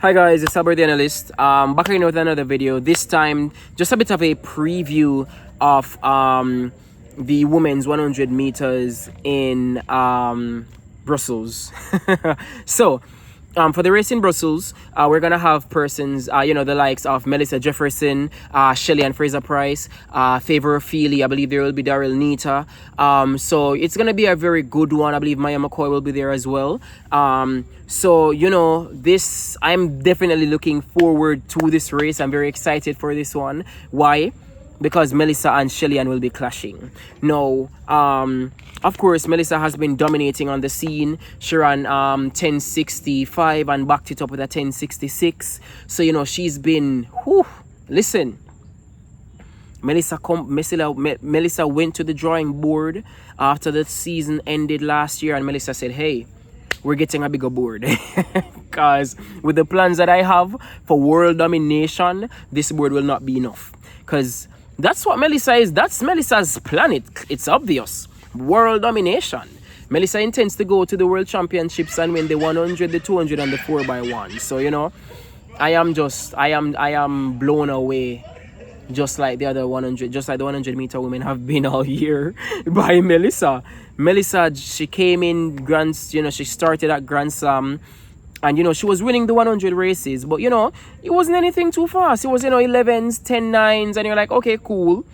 Hi guys, it's Albert the Analyst. Back again with another video. This time, just a bit of a preview of the women's 100 meters in Brussels. So, for the race in Brussels, we're gonna have persons, the likes of Melissa Jefferson, Shelly-Ann-Fraserpryce, Favor Feely. I believe there will be Daryl Nita. So it's gonna be a very good one. I believe Maya McCoy will be there as well. So this, I'm definitely looking forward to this race. I'm very excited for this one. Why? Because Melissa and Shelly-Ann will be clashing. Now, of course, Melissa has been dominating on the scene. She ran 10:65 and backed it up with a 10:66. So, she's been, listen. Melissa went to the drawing board after the season ended last year, and Melissa said, hey, we're getting a bigger board. Because with the plans that I have for world domination, this board will not be enough. Because that's what Melissa is. That's Melissa's planet. It's obvious. World domination. Melissa intends to go to the world championships and win the 100, the 200, and the 4x1. So, I am blown away. Just like the other 100, just like the 100 meter women have been all year by Melissa. Melissa, she came in she started at Grand Slam. And, she was winning the 100 races. But, it wasn't anything too fast. It was, 11s, 10 9s. And you're like, okay, cool.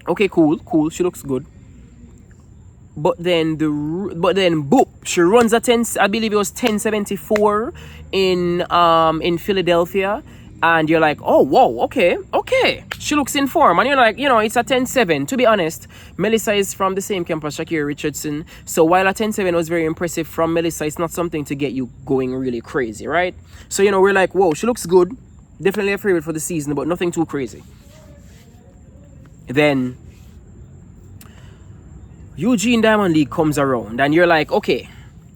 Okay, cool. She looks good. But then, boop, she runs a 10, I believe it was 10:74 in Philadelphia. And you're like, oh, whoa, okay. She looks in form. And you're like, it's a 10:7. To be honest, Melissa is from the same camp as Shacarririchardson. So while a 10:7 was very impressive from Melissa, it's not something to get you going really crazy, right? So, we're like, whoa, she looks good. Definitely a favorite for the season, but nothing too crazy. Then, Eugene Diamond League comes around. And you're like, okay,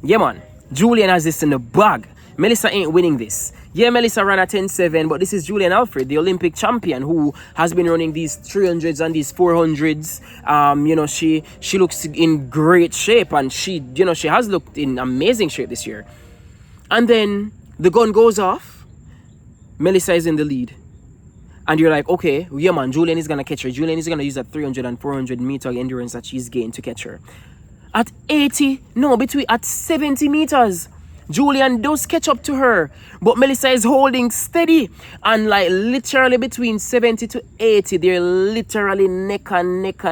yeah, man. Julian has this in the bag. Melissa ain't winning this. Yeah, Melissa ran a 10:7, but this is Julian Alfred, the Olympic champion, who has been running these 300s and these 400s. She looks in great shape, and she has looked in amazing shape this year. And then the gun goes off. Melissa is in the lead. And you're like, okay, yeah, man, Julian is going to catch her. Julian is going to use that 300 and 400 meter endurance that she's gained to catch her. At 70 meters. Julian does catch up to her, but Melissa is holding steady, and like literally between 70 to 80, they're literally neck and neck.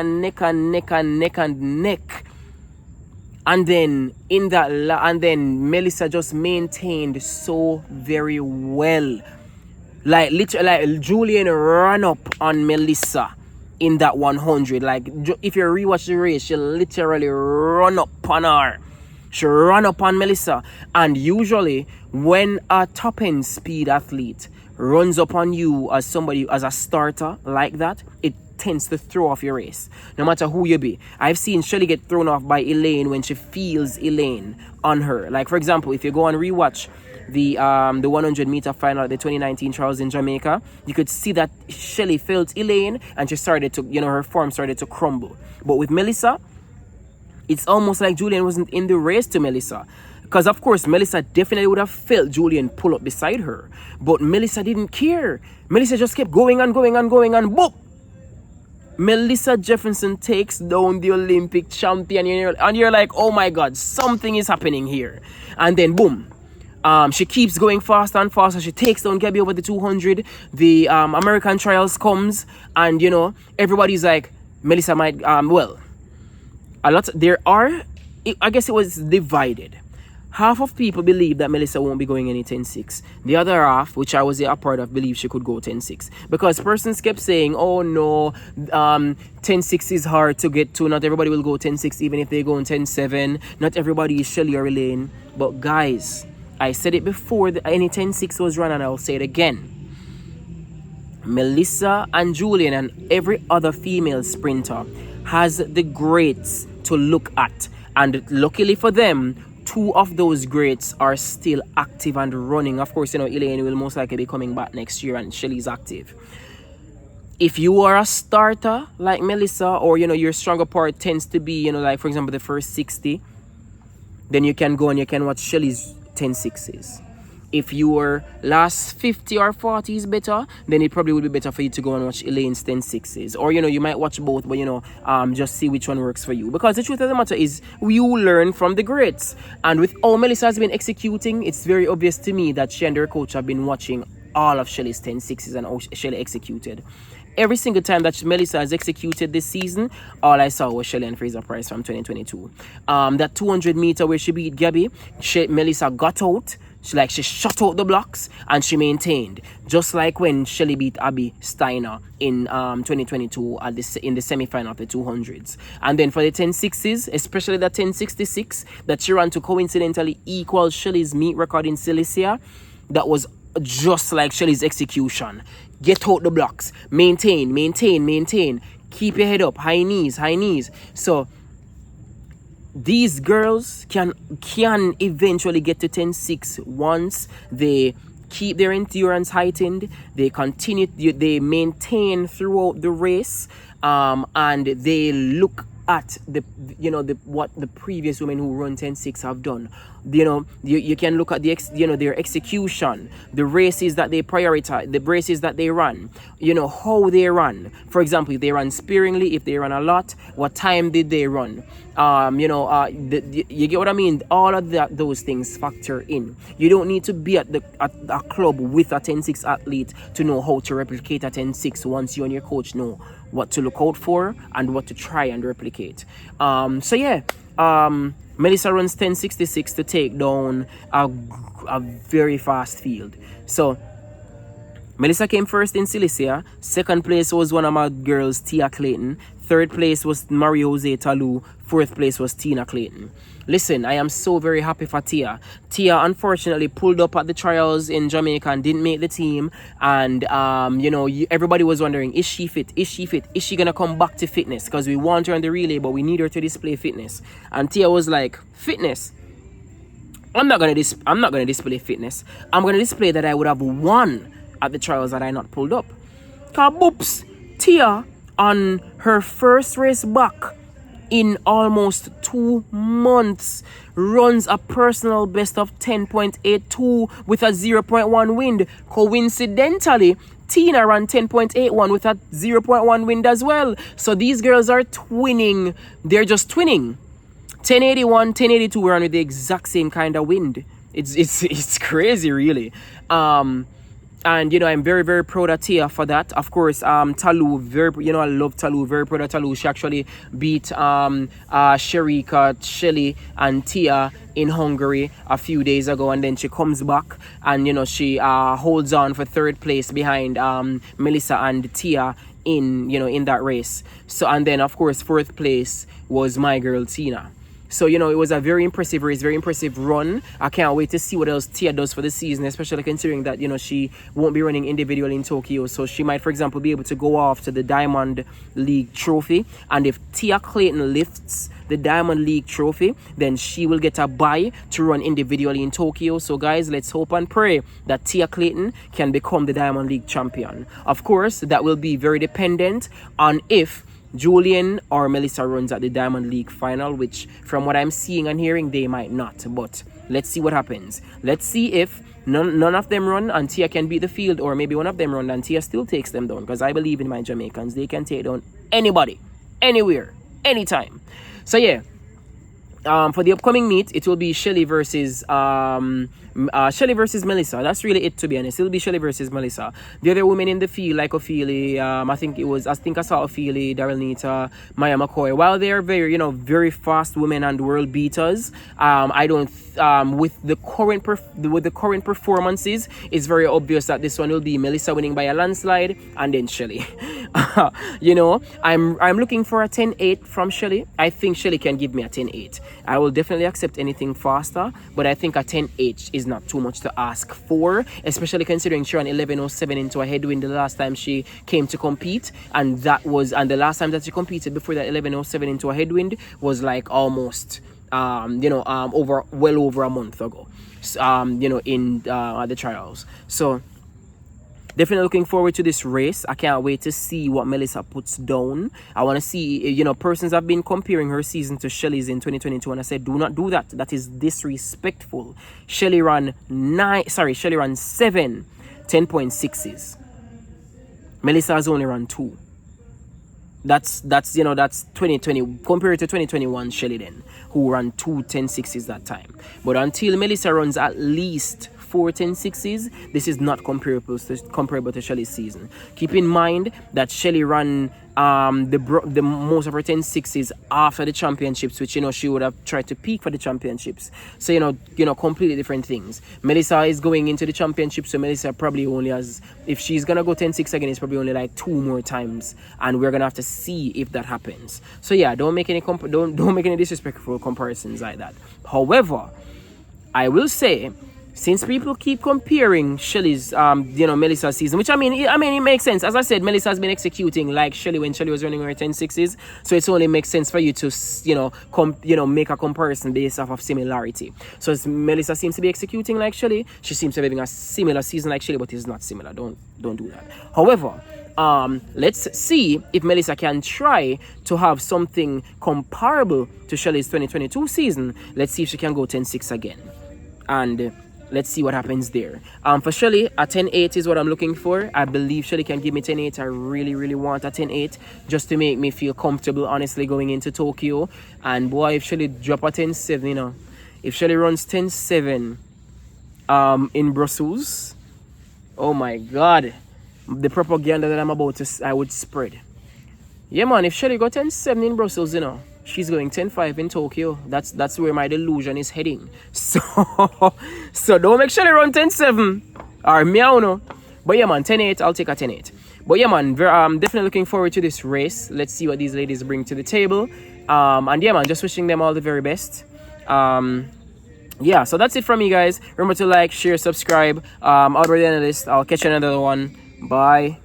And then Melissa just maintained so very well. Like literally, Julian ran up on Melissa in that 100. Like if you rewatch the race, she literally run up on her. She ran up on Melissa. And usually when a top-end speed athlete runs up on you as a starter like that, it tends to throw off your race, no matter who you be. I've seen Shelly get thrown off by Elaine when she feels Elaine on her. Like, for example, if you go and rewatch the 100 meter final at the 2019 trials in Jamaica, you could see that Shelly felt Elaine and she started to, her form started to crumble. But with Melissa, it's almost like Julian wasn't in the race to Melissa. Because, of course, Melissa definitely would have felt Julian pull up beside her. But Melissa didn't care. Melissa just kept going and boop! Melissa Jefferson takes down the Olympic champion. And you're like, oh my God, something is happening here. And then, boom. She keeps going faster and faster. She takes down Gabby over the 200. The American trials comes. And, everybody's like, Melissa might, I guess it was divided. Half of people believe that Melissa won't be going any 10:6. The other half, which I was a part of, believe she could go 10:6. Because persons kept saying, oh no, 10:6 is hard to get to. Not everybody will go 10:6 even if they go in 10:7. Not everybody is Shelly or Elaine. But guys, I said it before any 10:6 was run, and I'll say it again. Melissa and Julian and every other female sprinter has the greats to look at, and luckily for them, two of those greats are still active and running. Of course, Elaine will most likely be coming back next year, and Shelly's active. If you are a starter like Melissa, or your stronger part tends to be like, for example, the first 60, then you can go and you can watch Shelly's 10:6s. If your last 50 or 40 is better, then it probably would be better for you to go and watch Elaine's 10-6s. Or, you know, you might watch both, but, you know, just see which one works for you. Because the truth of the matter is, you learn from the greats. And with how Melissa has been executing, it's very obvious to me that she and her coach have been watching all of Shelly's 10-6s and how Shelly executed. Every single time that Melissa has executed this season, all I saw was Shelly-Ann-Fraserpryce from 2022. That 200 meter where she beat Gabby, Melissa got out. She shut out the blocks and she maintained, just like when Shelly beat Abby Steiner in 2022 in the semi-final of the 200s. And then for the 10-6s, especially the 10-66 that she ran to coincidentally equal Shelly's meet record in Cilicia, that was just like Shelly's execution. Get out the blocks, maintain, keep your head up, high knees. So these girls can eventually get to 10-6 once they keep their endurance heightened, they maintain throughout the race, and they look at what the previous women who run 10-6 have done. You know, you can look at their execution, the races that they prioritize, the races that they run, you know, how they run. For example, if they run sparingly, if they run a lot, what time did they run? You get what I mean? All of those things factor in. You don't need to be at a club with a 10-6 athlete to know how to replicate a 10-6 once you and your coach know what to look out for and what to try and replicate. Melissa runs 10.66 to take down a very fast field. So Melissa came first in Cilicia. Second place was one of my girls, tiaclayton. Third place was Marie Jose Talou. Fourth place was tinaclayton. Listen, I am so very happy for Tia. Tia unfortunately pulled up at the trials in Jamaica and didn't make the team. And, everybody was wondering, is she fit? Is she fit? Is she going to come back to fitness? Because we want her on the relay, but we need her to display fitness. And Tia was like, fitness? I'm not going to display fitness. I'm going to display that I would have won at the trials that I not pulled up. Kaboops! Tia, on her first race back, in almost 2 months, runs a personal best of 10.82 with a 0.1 wind. Coincidentally, Tina ran 10.81 with a 0.1 wind as well. So these girls are twinning. They're just twinning. 1081, 1082 run with the exact same kind of wind. It's crazy, really. And I'm very, very proud of Tia for that. Of course, Talou, I love Talou, very proud of Talou. She actually beat Sherika, Shelly, and Tia in Hungary a few days ago, and then she comes back and she holds on for third place behind Melissa and Tia in that race. So, and then of course fourth place was my girl Tina. So, it was a very impressive race, very impressive run. I can't wait to see what else Tia does for the season, especially considering that, she won't be running individually in Tokyo. So she might, for example, be able to go off to the Diamond League trophy. And if Tiaclayton lifts the Diamond League trophy, then she will get a bye to run individually in Tokyo. So, guys, let's hope and pray that Tiaclayton can become the Diamond League champion. Of course, that will be very dependent on if Julian or Melissa runs at the Diamond League final, which from what I'm seeing and hearing, they might not. But let's see what happens. Let's see if none of them run and Tia can beat the field, or maybe one of them run and Tia still takes them down, because I believe in my Jamaicans. They can take down anybody, anywhere, anytime. So yeah, for the upcoming meet, it will be Shelly versus Melissa. That's really it, to be honest. It'll be Shelly versus Melissa. The other women in the field, like Ophelia, I think I saw Ophelia, Daryl Nita, Maya McCoy. While they are very, very fast women and world beaters, I don't. With the current performances, it's very obvious that this one will be Melissa winning by a landslide, and then Shelly. I'm looking for a 10-8 from Shelly. I think Shelly can give me a 10-8. I will definitely accept anything faster, but I think a 10-8 is not too much to ask for, especially considering she ran 11.07 into a headwind the last time she came to compete, and the last time that she competed before that 11.07 into a headwind was like almost over a month ago, in the trials. So Definitely looking forward to this race. I can't wait to see what Melissa puts down. I want to see, you know, persons have been comparing her season to Shelly's in 2022, and I said, do not do that. That is disrespectful. Shelly ran 7 10.6s. Melissa has only run 2. That's 2020 compared to 2021 Shelly then, who ran 2 10.6s that time. But until Melissa runs at least 4 10.6s, this is not comparable to Shelly's season. Keep in mind that Shelly ran the most of her 10.6s after the championships, which, you know, she would have tried to peak for the championships. So, you know, completely different things. Melissa is going into the championship, so Melissa probably only has, if she's gonna go 10.6 again, it's probably only like 2 more times, and we're gonna have to see if that happens. So yeah, don't make any disrespectful comparisons like that. However, I will say, since people keep comparing Shelly's, Melissa's season, which I mean, it makes sense. As I said, Melissa has been executing like Shelly when Shelly was running her 10.6s, so it only makes sense for you to, make a comparison based off of similarity. So as Melissa seems to be executing like Shelly, she seems to be having a similar season like Shelly, but it's not similar. Don't do that. However, let's see if Melissa can try to have something comparable to Shelly's 2022 season. Let's see if she can go 10.6 again, and let's see what happens there. For Shelly, a 10.8 is what I'm looking for. I believe Shelly can give me 10.8. I really, really want a 10.8 just to make me feel comfortable, honestly, going into Tokyo. And boy, if Shelly drop a 10.7, you know, if Shelly runs 10.7 in Brussels, oh my God, the propaganda that I'm about to, I would spread. Yeah, man, if Shelly got 10.7 in Brussels, you know, she's going 10.5 in Tokyo. That's where my delusion is heading. So don't make Shelly run 10.7 or meow no. But yeah, man, 10.8, I'll take a 10.8. But yeah, man, I'm definitely looking forward to this race. Let's see what these ladies bring to the table. And yeah, man, just wishing them all the very best. Yeah, so that's it from me, guys. Remember to like, share, subscribe. Albert the Analyst. I'll catch you another one. Bye.